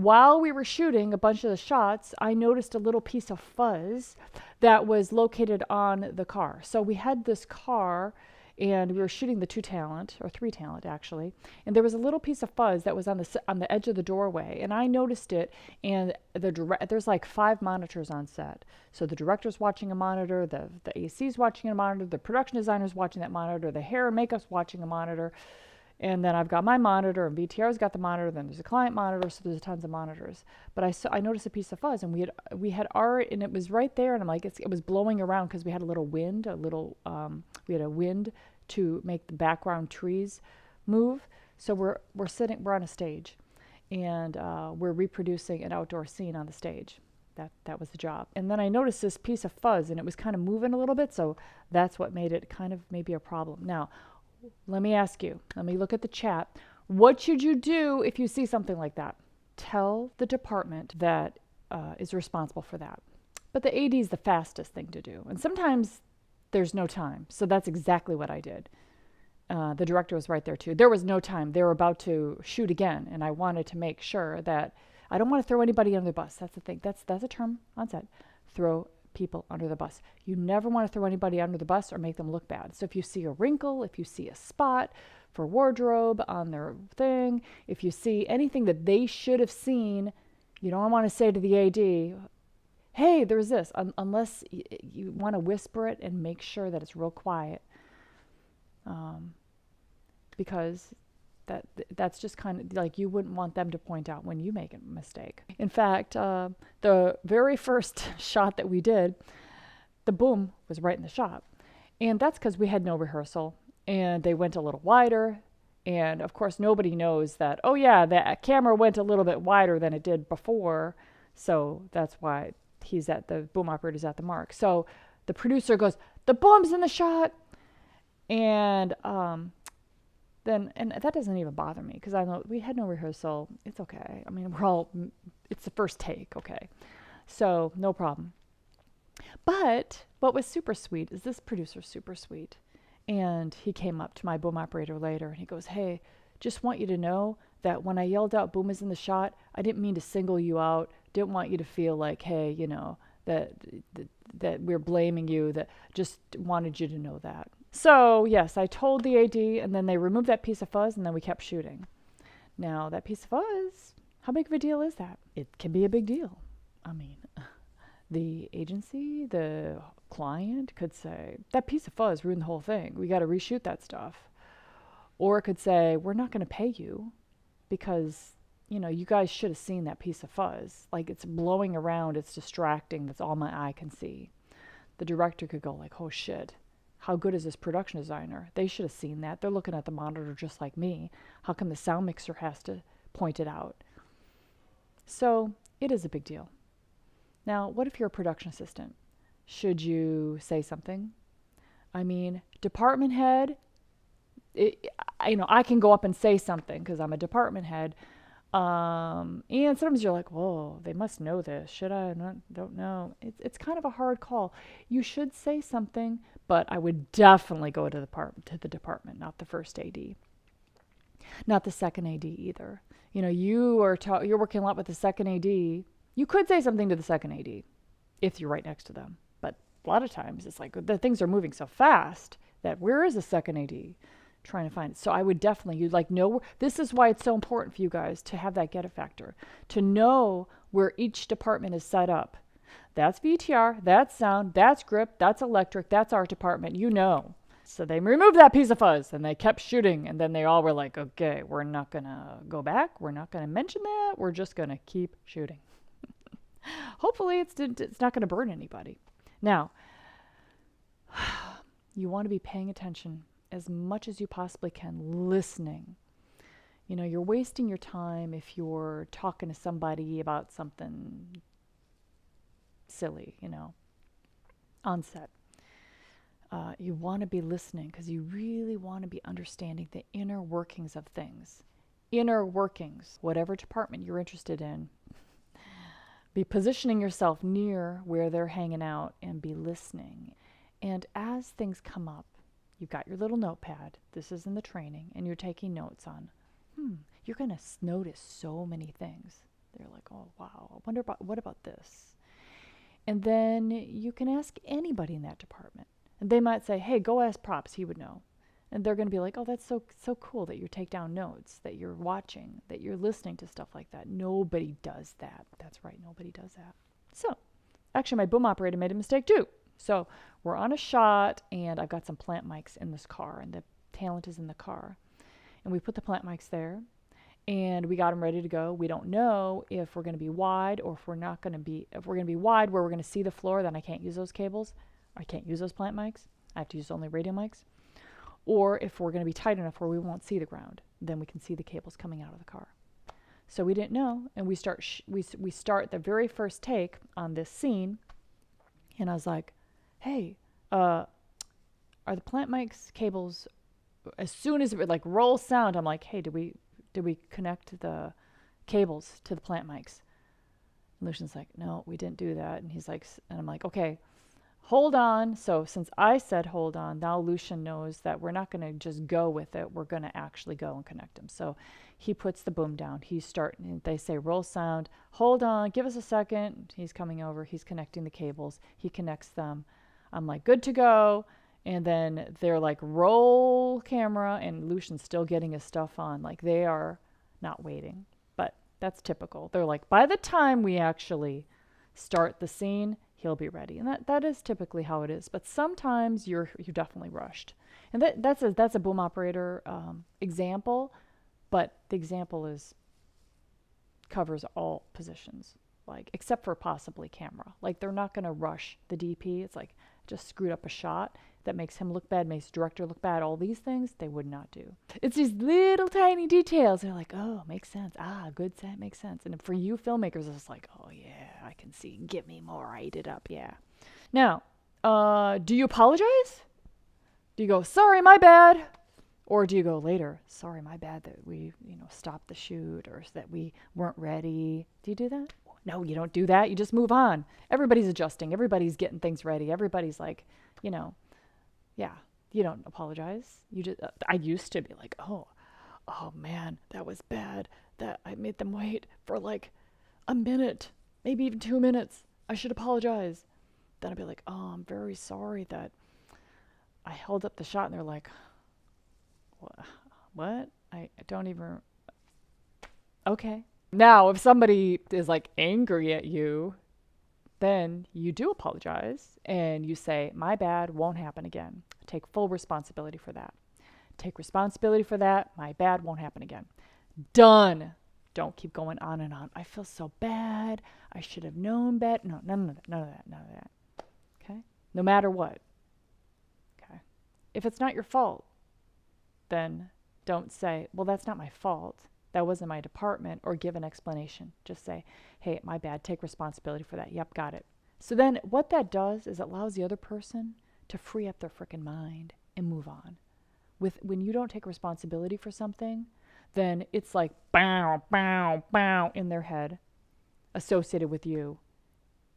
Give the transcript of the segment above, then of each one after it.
While we were shooting a bunch of the shots, I noticed a little piece of fuzz that was located on the car. So we had this car and we were shooting the 2 talent, or 3 talent actually, and there was a little piece of fuzz that was on the edge of the doorway, and I noticed it. And there's like 5 monitors on set, so the director's watching a monitor, the AC's watching a monitor, the production designer's watching that monitor, the hair and makeup's watching a monitor, and then I've got my monitor, and VTR's got the monitor. Then there's a client monitor, so there's tons of monitors. But I noticed a piece of fuzz, and we had art, and it was right there, and I'm like, it was blowing around because we had a little wind, we had a wind to make the background trees move. So we're on a stage, and we're reproducing an outdoor scene on the stage. That was the job. And then I noticed this piece of fuzz, and it was kind of moving a little bit, so that's what made it kind of maybe a problem. Now, let me ask you, let me look at the chat. What should you do if you see something like that? Tell the department that is responsible for that. But the AD is the fastest thing to do. And sometimes there's no time. So that's exactly what I did. The director was right there too. There was no time. They were about to shoot again. And I wanted to make sure that I don't want to throw anybody under the bus. That's the thing. That's a term on set. Throw people under the bus. You never want to throw anybody under the bus or make them look bad. So if you see a wrinkle, if you see a spot for wardrobe on their thing, if you see anything that they should have seen, you don't want to say to the AD, hey, there's this, unless you want to whisper it and make sure that it's real quiet, because that's just kind of like, you wouldn't want them to point out when you make a mistake. In fact, the very first shot that we did, the boom was right in the shot. And that's because we had no rehearsal, and they went a little wider. And of course, nobody knows that, oh yeah, the camera went a little bit wider than it did before. So that's why the boom operator's at the mark. So the producer goes, the boom's in the shot. And and that doesn't even bother me, because I know we had no rehearsal. It's okay. I mean, it's the first take, okay? So no problem. But what was super sweet is this producer's super sweet. And he came up to my boom operator later, and he goes, hey, just want you to know that when I yelled out boom is in the shot, I didn't mean to single you out. Didn't want you to feel like, hey, that we're blaming you, that just wanted you to know that. So yes, I told the AD, and then they removed that piece of fuzz, and then we kept shooting. Now, that piece of fuzz, how big of a deal is that? It can be a big deal. I mean, the agency, the client could say, that piece of fuzz ruined the whole thing. We got to reshoot that stuff. Or it could say, we're not going to pay you because, you guys should have seen that piece of fuzz. Like, it's blowing around, it's distracting, that's all my eye can see. The director could go like, oh shit, how good is this production designer? They should have seen that. They're looking at the monitor just like me. How come the sound mixer has to point it out? So it is a big deal. Now, what if you're a production assistant? Should you say something? I mean, department head, I can go up and say something because I'm a department head. And sometimes you're like, whoa, they must know this. Should I? Don't know. It's kind of a hard call. You should say something, but I would definitely go to the department, not the first AD, not the second AD either. You're working a lot with the second AD. You could say something to the second AD if you're right next to them. But a lot of times it's like the things are moving so fast that where is the second AD? Trying to find it. So I would definitely, know, this is why it's so important for you guys to have that get it factor, to know where each department is set up. That's VTR, that's sound, that's grip, that's electric, that's art department, So they removed that piece of fuzz and they kept shooting, and then they all were like, okay, we're not gonna go back, we're not gonna mention that, we're just gonna keep shooting. Hopefully it's not gonna burn anybody. Now, you want to be paying attention as much as you possibly can, listening. You're wasting your time if you're talking to somebody about something silly, on set. You want to be listening because you really want to be understanding the inner workings of things. Inner workings, whatever department you're interested in. Be positioning yourself near where they're hanging out and be listening. And as things come up, you've got your little notepad. This is in the training, and you're taking notes on, you're going to notice so many things. They're oh, wow, I wonder what about this? And then you can ask anybody in that department. And they might say, hey, go ask Props, he would know. And they're going to be like, oh, that's so cool that you take down notes, that you're watching, that you're listening to stuff like that. Nobody does that. That's right, nobody does that. So, actually, my boom operator made a mistake too. So, we're on a shot, and I've got some plant mics in this car, and the talent is in the car. And we put the plant mics there, and we got them ready to go. We don't know if we're going to be wide or if we're not going to be. If we're going to be wide where we're going to see the floor, then I can't use those cables. I can't use those plant mics. I have to use only radio mics. Or if we're going to be tight enough where we won't see the ground, then we can see the cables coming out of the car. So we didn't know, and we start the very first take on this scene, and I was like, hey, are the plant mics cables, as soon as it would like roll sound, I'm like, hey, did we connect the cables to the plant mics? And Lucian's like, no, we didn't do that. And he's like, and I'm like, okay, hold on. So since I said hold on, now Lucian knows that we're not going to just go with it. We're going to actually go and connect them. So he puts the boom down. He's starting. They say roll sound. Hold on. Give us a second. He's coming over. He's connecting the cables. He connects them. I'm like, good to go. And then they're like, roll camera. And Lucian's still getting his stuff on. Like they are not waiting. But that's typical. They're like, by the time we actually start the scene, he'll be ready. And that is typically how it is. But sometimes you're definitely rushed. And that's a boom operator example, but the example covers all positions, like except for possibly camera. Like they're not going to rush the DP. It's like just screwed up a shot that makes him look bad, makes the director look bad. All these things they would not do. It's these little tiny details. They're like, oh, makes sense. Ah, good set, makes sense. And for you filmmakers, it's like, oh yeah, I can see. Get me more. I ate it up. Yeah. Now, do you apologize? Do you go, sorry, my bad? Or do you go later, sorry, my bad that we, stopped the shoot or that we weren't ready? Do you do that? No, you don't do that. You just move on. Everybody's adjusting. Everybody's getting things ready. Everybody's like, yeah, you don't apologize. You just, I used to be like, oh man, that was bad that I made them wait for like a minute, maybe even 2 minutes. I should apologize. Then I'd be like, oh, I'm very sorry that I held up the shot. And they're like, what? I don't even. Okay. Now, if somebody is like angry at you, then you do apologize and you say, my bad, won't happen again. Take full responsibility for that. Take responsibility for that. My bad, won't happen again. Done. Don't keep going on and on. I feel so bad. I should have known better. No, none of that. Okay? No matter what. Okay? If it's not your fault, then don't say, well, that's not my fault. That wasn't my department, or give an explanation. Just say, hey, my bad. Take responsibility for that. Yep, got it. So then what that does is it allows the other person to free up their frickin' mind and move on. When you don't take responsibility for something, then it's like bow, bow, bow in their head associated with you.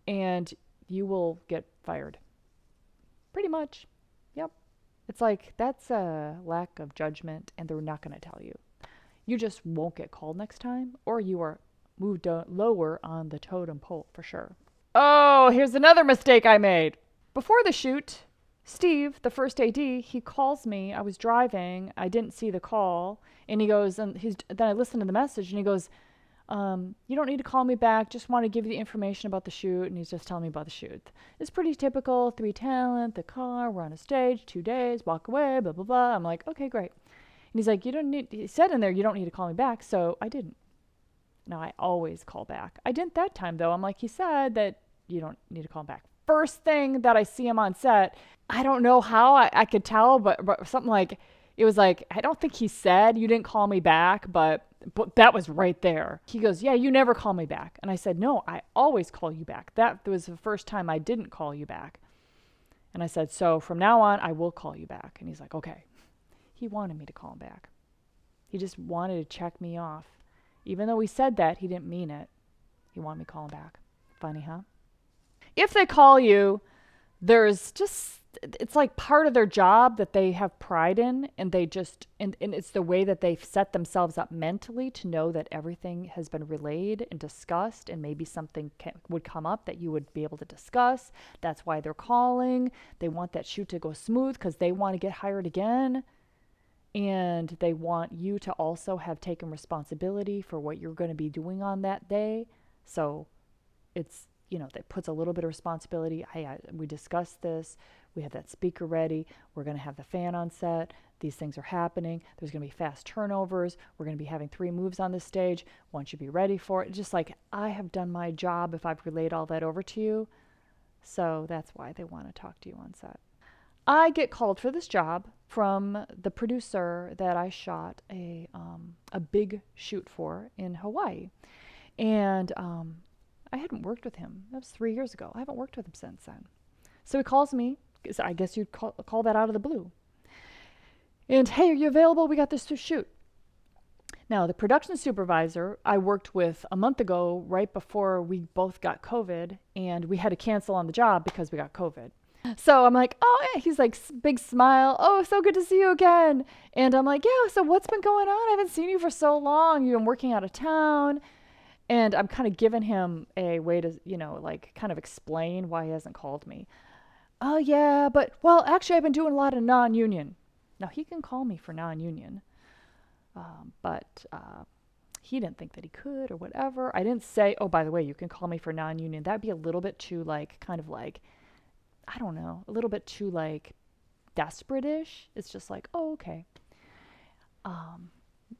And you will get fired. Pretty much. Yep. It's like that's a lack of judgment, and they're not going to tell you. You just won't get called next time, or you are moved lower on the totem pole for sure. Oh, here's another mistake I made. Before the shoot, Steve, the first AD, he calls me. I was driving. I didn't see the call. And he goes, then I listened to the message, and he goes, you don't need to call me back. Just want to give you the information about the shoot. And he's just telling me about the shoot. It's pretty typical. 3 talent, the car, we're on a stage, 2 days, walk away, blah, blah, blah. I'm like, okay, great. And he's like, he said in there, you don't need to call me back. So I didn't. No, I always call back. I didn't that time, though. I'm like, he said that you don't need to call him back. First thing that I see him on set, I don't know how I could tell, but something like, it was like, I don't think he said you didn't call me back, but that was right there. He goes, yeah, you never call me back. And I said, no, I always call you back. That was the first time I didn't call you back. And I said, so from now on, I will call you back. And he's like, okay. He wanted me to call him back. He just wanted to check me off. Even though he said that, he didn't mean it. He wanted me to call him back. Funny, huh? If they call you, there's just it's like part of their job that they have pride in, and they just and it's the way that they've set themselves up mentally to know that everything has been relayed and discussed, and maybe something would come up that you would be able to discuss. That's why they're calling. They want that shoot to go smooth because they want to get hired again, and they want you to also have taken responsibility for what you're going to be doing on that day. So it's, that puts a little bit of responsibility. Hey, we discussed this. We have that speaker ready. We're going to have the fan on set. These things are happening. There's going to be fast turnovers. We're going to be having 3 moves on this stage. Want you to be ready for it. Just like I have done my job if I've relayed all that over to you. So that's why they want to talk to you on set. I get called for this job from the producer that I shot a big shoot for in Hawaii. And I hadn't worked with him. That was 3 years ago. I haven't worked with him since then. So he calls me. So I guess you'd call that out of the blue. And, hey, are you available? We got this to shoot. Now, the production supervisor I worked with a month ago, right before we both got COVID, and we had to cancel on the job because we got COVID. So I'm like, oh, yeah. He's like, big smile. Oh, so good to see you again. And I'm like, yeah, so what's been going on? I haven't seen you for so long. You've been working out of town. And I'm kind of giving him a way to, like kind of explain why he hasn't called me. Oh, yeah, but, well, actually, I've been doing a lot of non-union. Now, he can call me for non-union, but he didn't think that he could or whatever. I didn't say, oh, by the way, you can call me for non-union. That'd be a little bit too, like, kind of like, I don't know, a little bit too, like, desperate-ish. It's just like, oh, okay.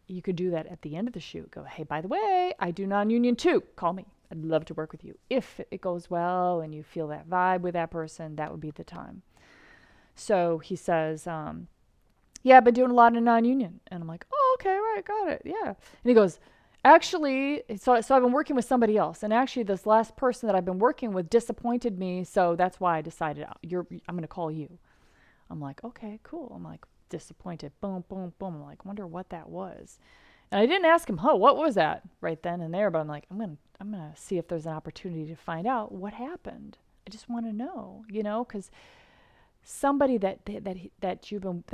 You could do that at the end of the shoot. Go, hey, by the way, I do non-union too. Call me. I'd love to work with you. If it goes well and you feel that vibe with that person, that would be the time. So he says, yeah, I've been doing a lot of non-union. And I'm like, oh, okay, right, got it, yeah. And he goes, actually, so I've been working with somebody else. And actually, this last person that I've been working with disappointed me, so that's why I decided I'm going to call you. I'm like, okay, cool. I'm like, disappointed. Boom, boom, boom. I'm like, wonder what that was. And I didn't ask him, what was that right then and there? But I'm like, I'm gonna see if there's an opportunity to find out what happened. I just want to know, because somebody that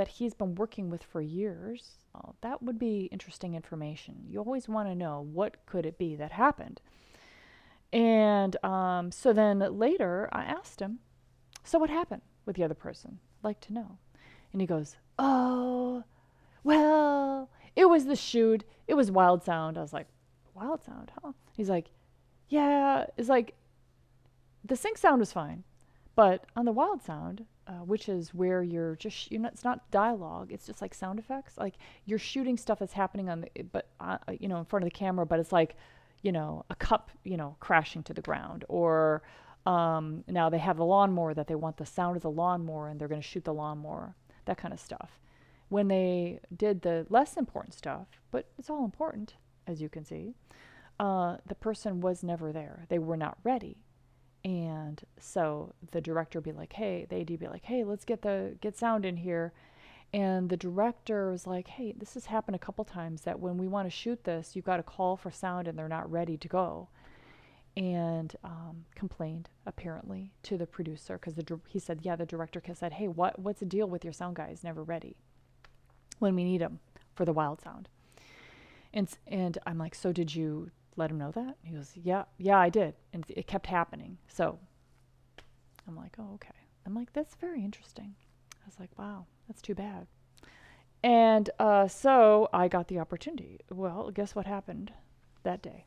he's been working with for years, that would be interesting information. You always want to know what could it be that happened. And so then later I asked him, so what happened with the other person? I'd like to know. And he goes, oh, well, it was the shoot. It was Wild Sound. I was like, Wild Sound, huh? He's like, yeah. It's like, the sync sound was fine. But on the Wild Sound, which is where it's not dialogue. It's just like sound effects. Like you're shooting stuff that's happening in front of the camera, but it's like, a cup, crashing to the ground. Or now they have the lawnmower that they want the sound of the lawnmower and they're going to shoot the lawnmower. That kind of stuff. When they did the less important stuff, but it's all important, as you can see, the person was never there. They were not ready. And so the director would be like, hey, the AD would be like, hey, let's get sound in here. And the director was like, hey, this has happened a couple times that when we want to shoot this, you've got to call for sound and they're not ready to go. And complained apparently to the producer because he said, yeah, the director said, hey, what's the deal with your sound guy? He's never ready when we need him for the Wild Sound. And I'm like, so did you let him know that? He goes, yeah, I did. And it kept happening. So I'm like, oh, okay. I'm like, that's very interesting. I was like, wow, that's too bad. And so I got the opportunity. Well, guess what happened that day?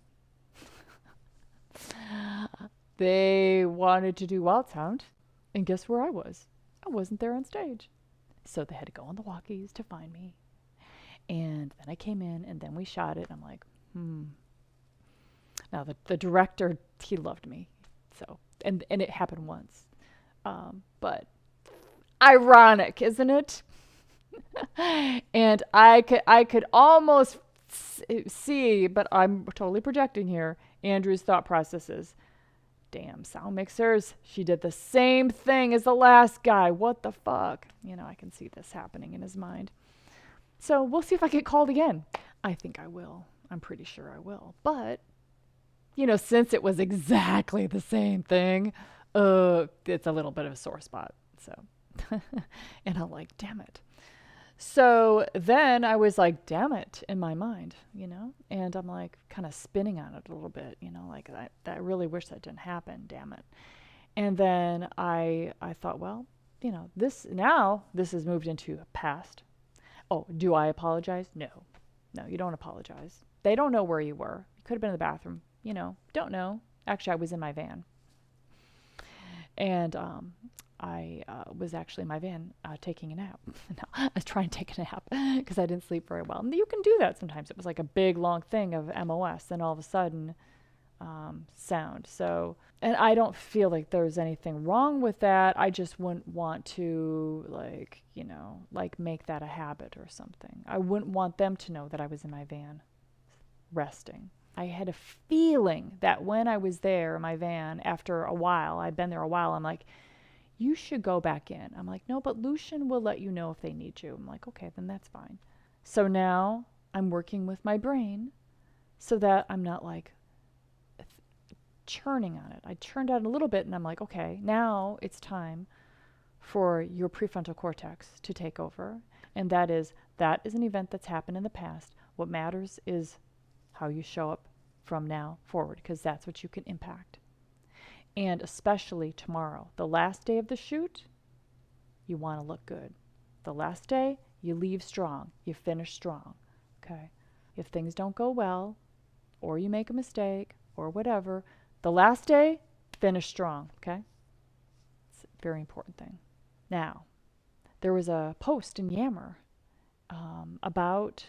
They wanted to do Wild Sound, and guess where I was? I wasn't there on stage. So they had to go on the walkies to find me. And then I came in, and then we shot it. I'm like, Now, the director, he loved me. So, and it happened once. But ironic, isn't it? And I could almost see, but I'm totally projecting here, Andrew's thought processes. Damn sound mixers. She did the same thing as the last guy. What the fuck? I can see this happening in his mind. So we'll see if I get called again. I think I will. I'm pretty sure I will. But, since it was exactly the same thing, it's a little bit of a sore spot. So And I'm like, damn it. So then I was like, damn it, in my mind, and I'm like kind of spinning on it a little bit, like I really wish that didn't happen, damn it. And then I thought, well, this has moved into a past. Oh, do I apologize? No. No, you don't apologize. They don't know where you were. You could have been in the bathroom, don't know. Actually, I was in my van. And I was actually in my van taking a nap. No, I was trying to take a nap because I didn't sleep very well. And you can do that sometimes. It was like a big, long thing of MOS. Then all of a sudden, sound. So, and I don't feel like there's anything wrong with that. I just wouldn't want to, like make that a habit or something. I wouldn't want them to know that I was in my van resting. I had a feeling that when I was there in my van, after a while, I'd been there a while, I'm like, you should go back in. I'm like, no, but Lucian will let you know if they need you. I'm like, okay, then that's fine. So now I'm working with my brain so that I'm not like churning on it. I churned out a little bit and I'm like, okay, now it's time for your prefrontal cortex to take over. And that is an event that's happened in the past. What matters is how you show up from now forward, because that's what you can impact. And especially tomorrow, the last day of the shoot, you want to look good. The last day, you leave strong. You finish strong. Okay? If things don't go well, or you make a mistake, or whatever, the last day, finish strong. Okay? It's a very important thing. Now, there was a post in Yammer about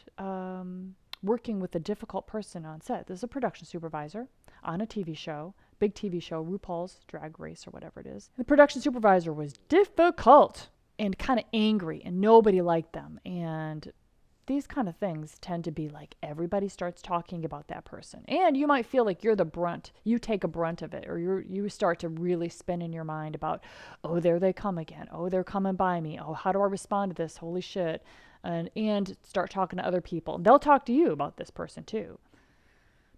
working with a difficult person on set. This is a production supervisor on a TV show, big TV show, RuPaul's Drag Race or whatever it is. The production supervisor was difficult and kind of angry, and nobody liked them. And these kind of things tend to be like everybody starts talking about that person. And you might feel like you're the brunt. You take a brunt of it, or you start to really spin in your mind about, oh, there they come again. Oh, they're coming by me. Oh, how do I respond to this? Holy shit. And start talking to other people. And they'll talk to you about this person too.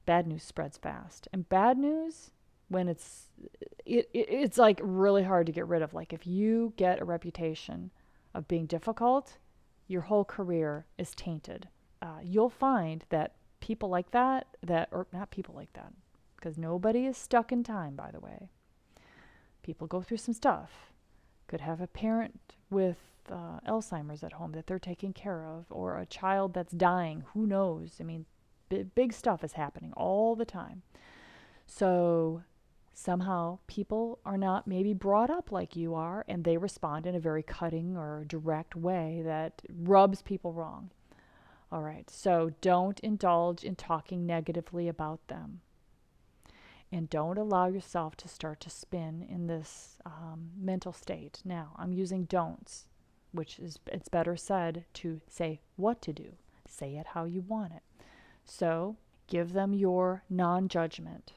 Bad news spreads fast. And bad news, when it's like really hard to get rid of. Like if you get a reputation of being difficult, your whole career is tainted. You'll find that people like that, or not people like that, because nobody is stuck in time, by the way. People go through some stuff. Could have a parent with Alzheimer's at home that they're taking care of, or a child that's dying. Who knows? I mean, big stuff is happening all the time. So somehow people are not maybe brought up like you are, and they respond in a very cutting or direct way that rubs people wrong. All right, so don't indulge in talking negatively about them. And don't allow yourself to start to spin in this mental state. Now, I'm using don'ts, which is, it's better said to say what to do. Say it how you want it. So give them your non-judgment.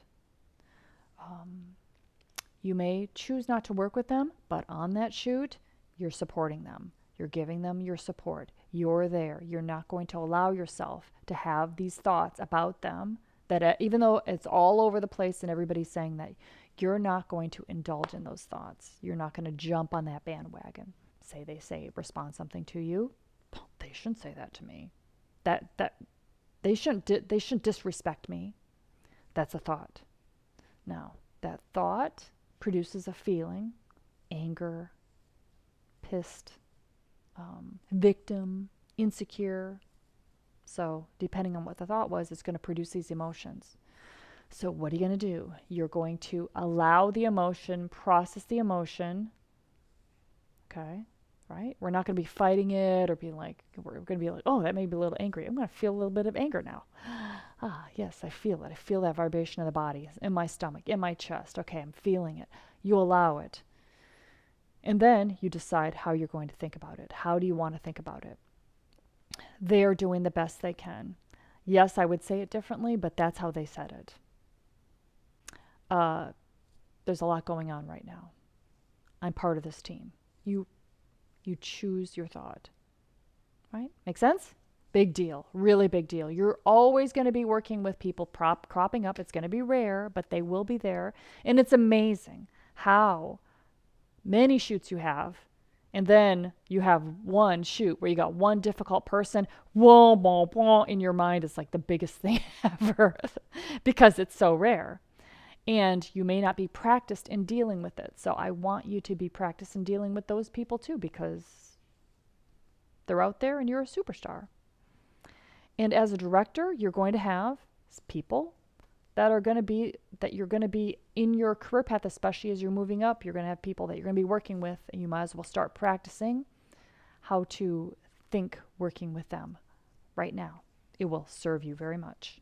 You may choose not to work with them, but on that shoot, you're supporting them. You're giving them your support. You're there. You're not going to allow yourself to have these thoughts about them that even though it's all over the place and everybody's saying that, you're not going to indulge in those thoughts. You're not going to jump on that bandwagon. They respond something to you. They shouldn't say that to me. That they shouldn't disrespect me. That's a thought. Now, that thought produces a feeling, anger, pissed, victim, insecure. So depending on what the thought was, it's going to produce these emotions. So what are you going to do? You're going to allow the emotion, process the emotion. Okay, right? We're not going to be fighting it or being like, we're going to be like, oh, that made me a little angry. I'm going to feel a little bit of anger now. Ah, yes, I feel it. I feel that vibration in the body, in my stomach, in my chest. Okay, I'm feeling it. You allow it. And then you decide how you're going to think about it. How do you want to think about it? They're doing the best they can. Yes, I would say it differently, but that's how they said it. There's a lot going on right now. I'm part of this team. You choose your thought. Right? Make sense? Big deal. Really big deal. You're always going to be working with people cropping up. It's going to be rare, but they will be there. And it's amazing how many shoots you have And then you have one shoot where you got one difficult person, whoa, whoa, whoa, in your mind is like the biggest thing ever because it's so rare. And you may not be practiced in dealing with it. So I want you to be practiced in dealing with those people too, because they're out there and you're a superstar. And as a director, you're going to have people that you're going to be in your career path, especially as you're moving up. You're going to have people that you're going to be working with, and you might as well start practicing how to think working with them right now. It will serve you very much.